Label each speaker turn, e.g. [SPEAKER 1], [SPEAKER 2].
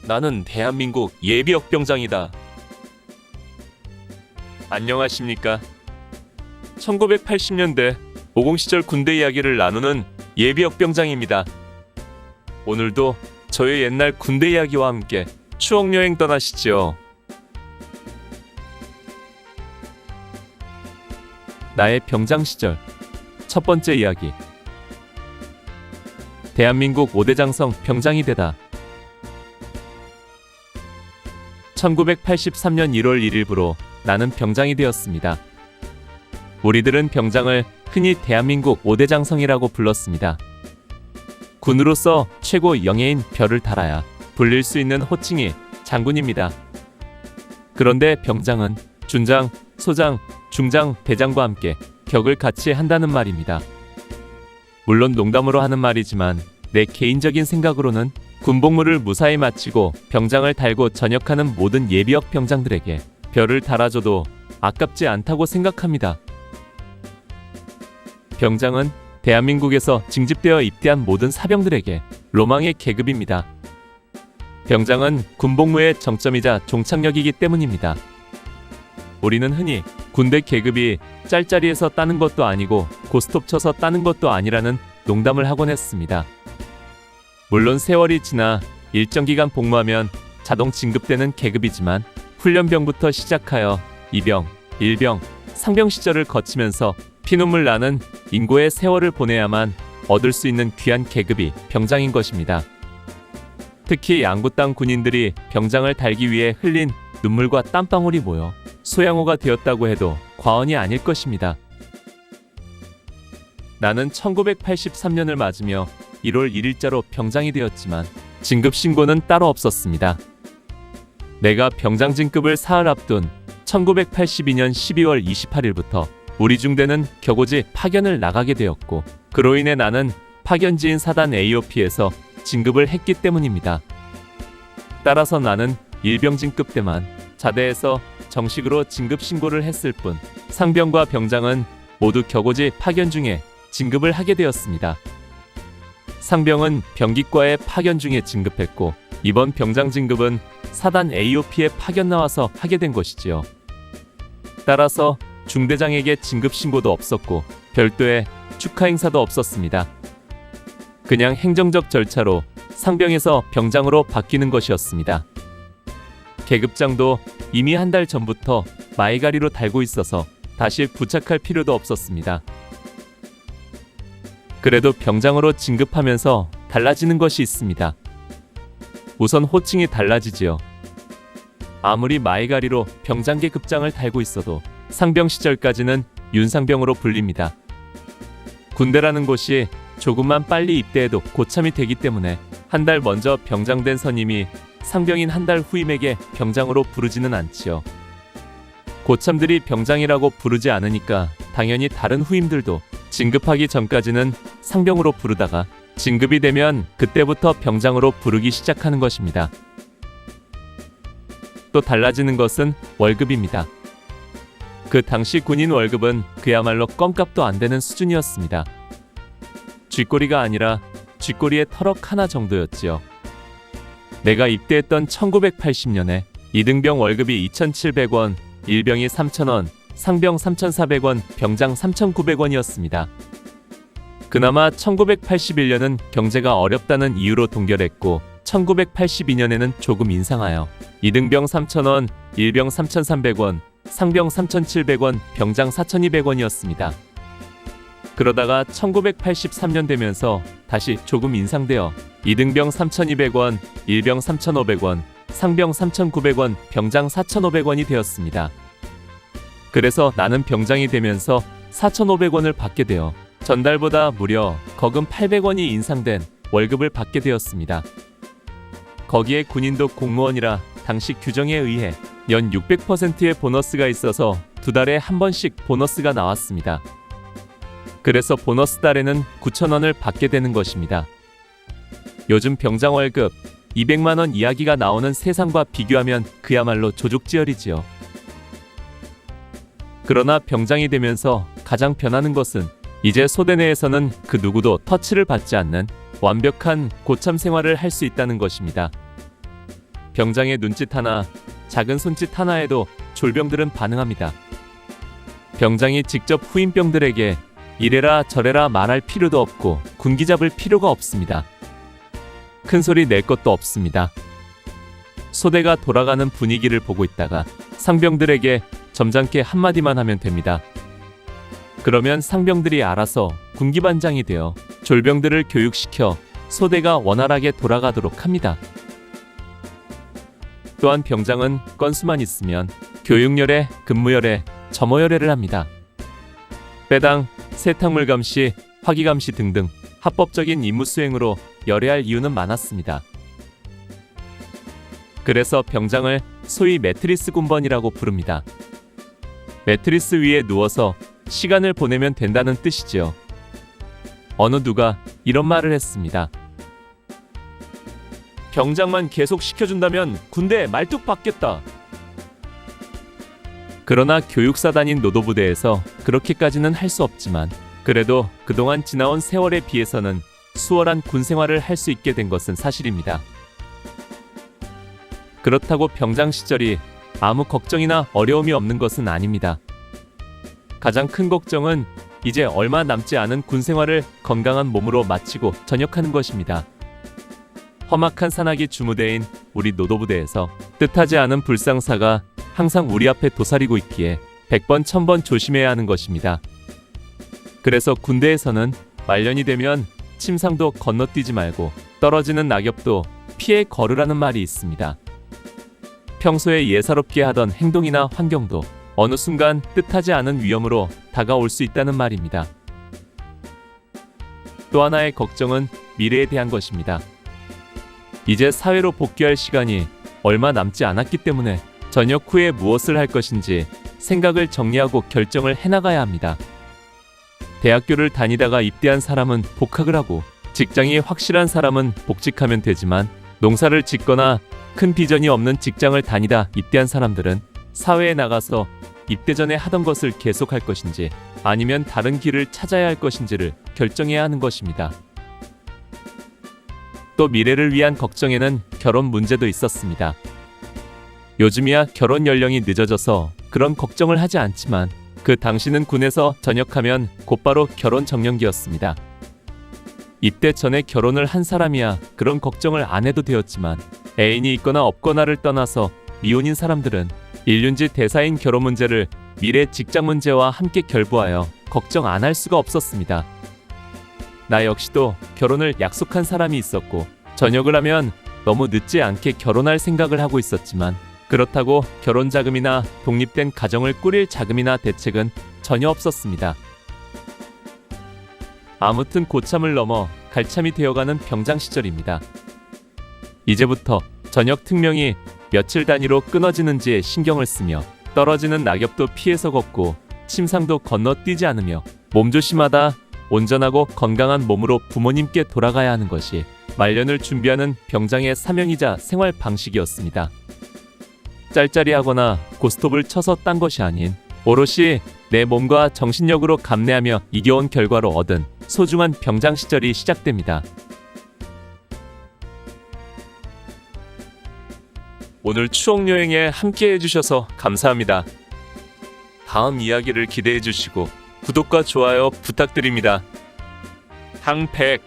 [SPEAKER 1] 나는 대한민국 예비역병장이다. 안녕하십니까? 1980년대 50 시절 군대 이야기를 나누는 예비역병장입니다. 오늘도 저의 옛날 군대 이야기와 함께 추억여행 떠나시죠. 나의 병장 시절 첫 번째 이야기. 대한민국 5대 장성 병장이 되다. 1983년 1월 1일부로 나는 병장이 되었습니다. 우리들은 병장을 흔히 대한민국 5대 장성이라고 불렀습니다. 군으로서 최고 영예인 별을 달아야 불릴 수 있는 호칭이 장군입니다. 그런데 병장은 준장, 소장, 중장, 대장과 함께 격을 같이 한다는 말입니다. 물론 농담으로 하는 말이지만 내 개인적인 생각으로는 군복무를 무사히 마치고 병장을 달고 전역하는 모든 예비역 병장들에게 별을 달아줘도 아깝지 않다고 생각합니다. 병장은 대한민국에서 징집되어 입대한 모든 사병들에게 로망의 계급입니다. 병장은 군복무의 정점이자 종착역이기 때문입니다. 우리는 흔히 군대 계급이 짤짤이에서 따는 것도 아니고 고스톱 쳐서 따는 것도 아니라는 농담을 하곤 했습니다. 물론 세월이 지나 일정 기간 복무하면 자동 진급되는 계급이지만 훈련병부터 시작하여 이병, 일병, 상병 시절을 거치면서 피눈물 나는 인고의 세월을 보내야만 얻을 수 있는 귀한 계급이 병장인 것입니다. 특히 양구 땅 군인들이 병장을 달기 위해 흘린 눈물과 땀방울이 모여 소양호가 되었다고 해도 과언이 아닐 것입니다. 나는 1983년을 맞으며 1월 1일자로 병장이 되었지만 진급 신고는 따로 없었습니다. 내가 병장 진급을 사흘 앞둔 1982년 12월 28일부터 우리 중대는 격오지 파견을 나가게 되었고 그로 인해 나는 파견지인 사단 AOP에서 진급을 했기 때문입니다. 따라서 나는 일병 진급 때만 자대에서 정식으로 진급 신고를 했을 뿐 상병과 병장은 모두 격오지 파견 중에 진급을 하게 되었습니다. 상병은 병기과에 파견 중에 진급했고 이번 병장 진급은 사단 AOP에 파견 나와서 하게 된 것이지요. 따라서 중대장에게 진급 신고도 없었고 별도의 축하 행사도 없었습니다. 그냥 행정적 절차로 상병에서 병장으로 바뀌는 것이었습니다. 계급장도 이미 한 달 전부터 마이가리로 달고 있어서 다시 부착할 필요도 없었습니다. 그래도 병장으로 진급하면서 달라지는 것이 있습니다. 우선 호칭이 달라지지요. 아무리 마이가리로 병장계 급장을 달고 있어도 상병 시절까지는 윤상병으로 불립니다. 군대라는 곳이 조금만 빨리 입대해도 고참이 되기 때문에 한 달 먼저 병장된 선임이 상병인 한 달 후임에게 병장으로 부르지는 않지요. 고참들이 병장이라고 부르지 않으니까 당연히 다른 후임들도 진급하기 전까지는 상병으로 부르다가 진급이 되면 그때부터 병장으로 부르기 시작하는 것입니다. 또 달라지는 것은 월급입니다. 그 당시 군인 월급은 그야말로 껌값도 안 되는 수준이었습니다. 쥐꼬리가 아니라 쥐꼬리의 터럭 하나 정도였지요. 내가 입대했던 1980년에 2등병 월급이 2,700원, 1병이 3,000원, 상병 3,400원, 병장 3,900원이었습니다. 그나마 1981년은 경제가 어렵다는 이유로 동결했고 1982년에는 조금 인상하여 2등병 3,000원, 1병 3,300원, 상병 3,700원, 병장 4,200원이었습니다. 그러다가 1983년 되면서 다시 조금 인상되어 2등병 3,200원, 1병 3,500원, 상병 3,900원, 병장 4,500원이 되었습니다. 그래서 나는 병장이 되면서 4,500원을 받게 되어 전달보다 무려 거금 800원이 인상된 월급을 받게 되었습니다. 거기에 군인도 공무원이라 당시 규정에 의해 연 600%의 보너스가 있어서 두 달에 한 번씩 보너스가 나왔습니다. 그래서 보너스 달에는 9,000원을 받게 되는 것입니다. 요즘 병장 월급 200만원 이야기가 나오는 세상과 비교하면 그야말로 조족지혈이지요. 그러나 병장이 되면서 가장 변하는 것은 이제 소대 내에서는 그 누구도 터치를 받지 않는 완벽한 고참 생활을 할 수 있다는 것입니다. 병장의 눈짓 하나, 작은 손짓 하나에도 졸병들은 반응합니다. 병장이 직접 후임병들에게 이래라 저래라 말할 필요도 없고 군기 잡을 필요가 없습니다. 큰 소리 낼 것도 없습니다. 소대가 돌아가는 분위기를 보고 있다가 상병들에게 점잖게 한마디만 하면 됩니다. 그러면 상병들이 알아서 군기반장이 되어 졸병들을 교육시켜 소대가 원활하게 돌아가도록 합니다. 또한 병장은 건수만 있으면 교육열애, 근무열애, 점호열애를 합니다. 배당, 세탁물 감시, 화기 감시 등등 합법적인 임무 수행으로 열애할 이유는 많았습니다. 그래서 병장을 소위 매트리스 군번이라고 부릅니다. 매트리스 위에 누워서 시간을 보내면 된다는 뜻이지요. 어느 누가 이런 말을 했습니다. 병장만 계속 시켜준다면 군대 말뚝 박겠다. 그러나 교육사단인 노도부대에서 그렇게까지는 할 수 없지만 그래도 그동안 지나온 세월에 비해서는 수월한 군 생활을 할 수 있게 된 것은 사실입니다. 그렇다고 병장 시절이 아무 걱정이나 어려움이 없는 것은 아닙니다. 가장 큰 걱정은 이제 얼마 남지 않은 군 생활을 건강한 몸으로 마치고 전역하는 것입니다. 험악한 산악이 주무대인 우리 노도부대에서 뜻하지 않은 불상사가 항상 우리 앞에 도사리고 있기에 100번 1000번 조심해야 하는 것입니다. 그래서 군대에서는 말년이 되면 침상도 건너뛰지 말고 떨어지는 낙엽도 피해 걸으라는 말이 있습니다. 평소에 예사롭게 하던 행동이나 환경도 어느 순간 뜻하지 않은 위험으로 다가올 수 있다는 말입니다. 또 하나의 걱정은 미래에 대한 것입니다. 이제 사회로 복귀할 시간이 얼마 남지 않았기 때문에 전역 후에 무엇을 할 것인지 생각을 정리하고 결정을 해나가야 합니다. 대학교를 다니다가 입대한 사람은 복학을 하고 직장이 확실한 사람은 복직하면 되지만 농사를 짓거나 큰 비전이 없는 직장을 다니다 입대한 사람들은 사회에 나가서 입대 전에 하던 것을 계속할 것인지 아니면 다른 길을 찾아야 할 것인지를 결정해야 하는 것입니다. 또 미래를 위한 걱정에는 결혼 문제도 있었습니다. 요즘이야 결혼 연령이 늦어져서 그런 걱정을 하지 않지만 그 당시는 군에서 전역하면 곧바로 결혼 정년기였습니다. 입대 전에 결혼을 한 사람이야 그런 걱정을 안 해도 되었지만 애인이 있거나 없거나를 떠나서 미혼인 사람들은 일륜지 대사인 결혼 문제를 미래 직장 문제와 함께 결부하여 걱정 안 할 수가 없었습니다. 나 역시도 결혼을 약속한 사람이 있었고 전역을 하면 너무 늦지 않게 결혼할 생각을 하고 있었지만 그렇다고 결혼 자금이나 독립된 가정을 꾸릴 자금이나 대책은 전혀 없었습니다. 아무튼 고참을 넘어 갈참이 되어가는 병장 시절입니다. 이제부터 저녁 특명이 며칠 단위로 끊어지는지에 신경을 쓰며 떨어지는 낙엽도 피해서 걷고 침상도 건너뛰지 않으며 몸조심하다 온전하고 건강한 몸으로 부모님께 돌아가야 하는 것이 말년을 준비하는 병장의 사명이자 생활 방식이었습니다. 짤짤이하거나 고스톱을 쳐서 딴 것이 아닌 오롯이 내 몸과 정신력으로 감내하며 이겨온 결과로 얻은 소중한 병장 시절이 시작됩니다. 오늘 추억여행에 함께 해주셔서 감사합니다. 다음 이야기를 기대해 주시고 구독과 좋아요 부탁드립니다. 항백